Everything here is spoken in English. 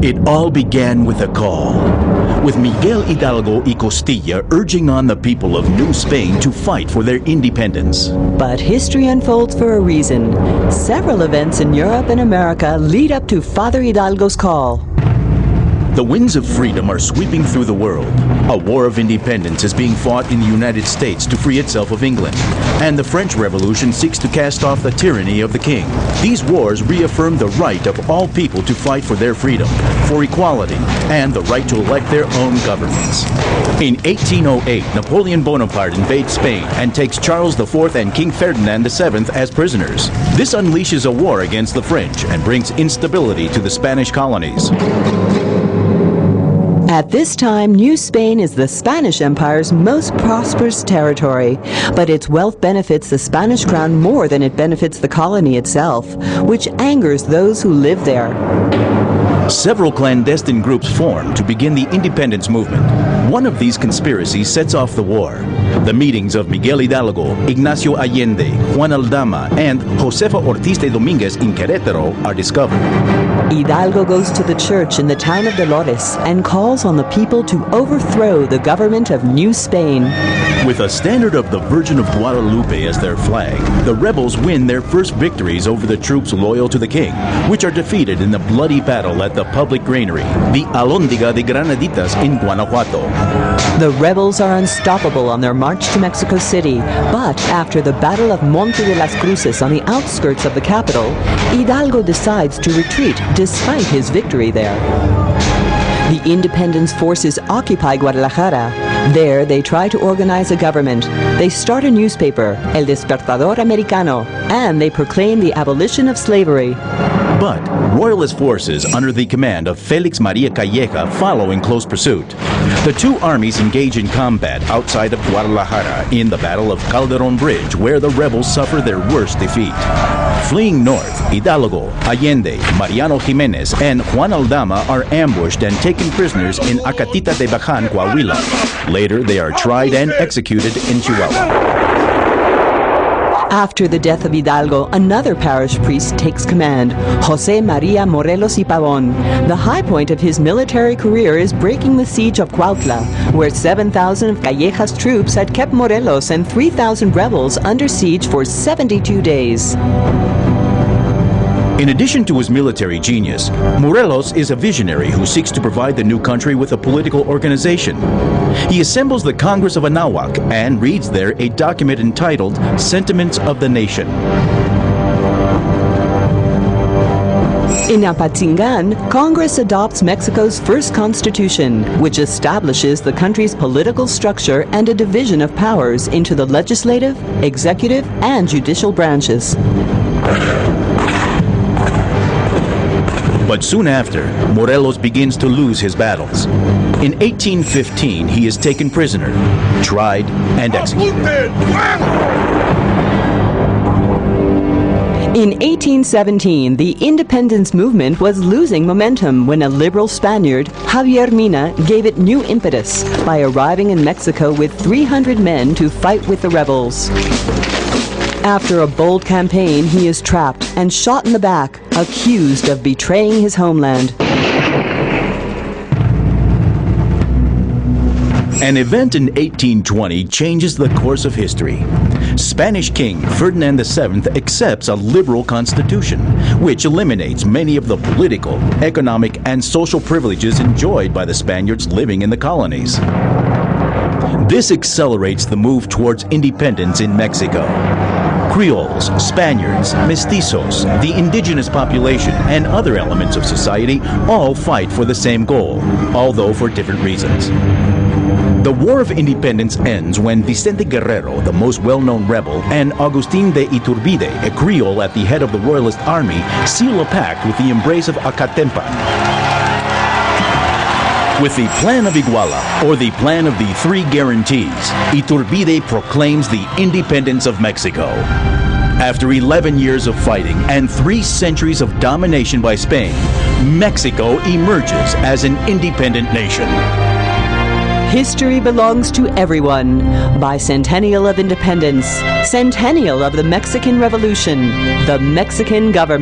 It all began with a call, with Miguel Hidalgo y Costilla urging on the people of New Spain to fight for their independence. But history unfolds for a reason. Several events in Europe and America lead up to Father Hidalgo's call. The winds of freedom are sweeping through the world. A war of independence is being fought in the United States to free itself of England, and the French Revolution seeks to cast off the tyranny of the king. These wars reaffirm the right of all people to fight for their freedom, for equality, and the right to elect their own governments. In 1808, Napoleon Bonaparte invades Spain and takes Charles IV and King Ferdinand VII as prisoners. This unleashes a war against the French and brings instability to the Spanish colonies. At this time, New Spain is the Spanish Empire's most prosperous territory, but its wealth benefits the Spanish crown more than it benefits the colony itself, which angers those who live there. Several clandestine groups form to begin the independence movement. One of these conspiracies sets off the war. The meetings of Miguel Hidalgo, Ignacio Allende, Juan Aldama, and Josefa Ortiz de Domínguez in Querétaro are discovered. Hidalgo goes to the church in the town of Dolores and calls on the people to overthrow the government of New Spain. With a standard of the Virgin of Guadalupe as their flag, the rebels win their first victories over the troops loyal to the king, which are defeated in the bloody battle at the public granary, the Alhóndiga de Granaditas in Guanajuato. The rebels are unstoppable on their march to Mexico City, but after the Battle of Monte de las Cruces on the outskirts of the capital, Hidalgo decides to retreat despite his victory there. The independence forces occupy Guadalajara. There, they try to organize a government. They start a newspaper, El Despertador Americano, and they proclaim the abolition of slavery. But royalist forces under the command of Felix Maria Calleja follow in close pursuit. The two armies engage in combat outside of Guadalajara in the Battle of Calderón Bridge, where the rebels suffer their worst defeat. Fleeing north, Hidalgo, Allende, Mariano Jiménez, and Juan Aldama are ambushed and taken prisoners in Acatita de Bajan, Coahuila. Later, they are tried and executed in Chihuahua. After the death of Hidalgo, another parish priest takes command, José María Morelos y Pavón. The high point of his military career is breaking the siege of Cuautla, where 7,000 of Calleja's troops had kept Morelos and 3,000 rebels under siege for 72 days. In addition to his military genius, Morelos is a visionary who seeks to provide the new country with a political organization. He assembles the Congress of Anahuac and reads there a document entitled Sentiments of the Nation. In Apatzingan, Congress adopts Mexico's first constitution, which establishes the country's political structure and a division of powers into the legislative, executive, and judicial branches. But soon after, Morelos begins to lose his battles. In 1815, he is taken prisoner, tried, and executed. In 1817, the independence movement was losing momentum when a liberal Spaniard, Javier Mina, gave it new impetus by arriving in Mexico with 300 men to fight with the rebels. After a bold campaign, he is trapped and shot in the back, accused of betraying his homeland. An event in 1820 changes the course of history. Spanish King Ferdinand VII accepts a liberal constitution, which eliminates many of the political, economic, and social privileges enjoyed by the Spaniards living in the colonies. This accelerates the move towards independence in Mexico. Creoles, Spaniards, mestizos, the indigenous population, and other elements of society all fight for the same goal, although for different reasons. The War of Independence ends when Vicente Guerrero, the most well-known rebel, and Agustín de Iturbide, a Creole at the head of the Royalist army, seal a pact with the embrace of Acatempan. With the Plan of Iguala, or the Plan of the Three Guarantees, Iturbide proclaims the independence of Mexico. After 11 years of fighting and 3 centuries of domination by Spain, Mexico emerges as an independent nation. History belongs to everyone. Bicentennial of Independence, Centennial of the Mexican Revolution, the Mexican government.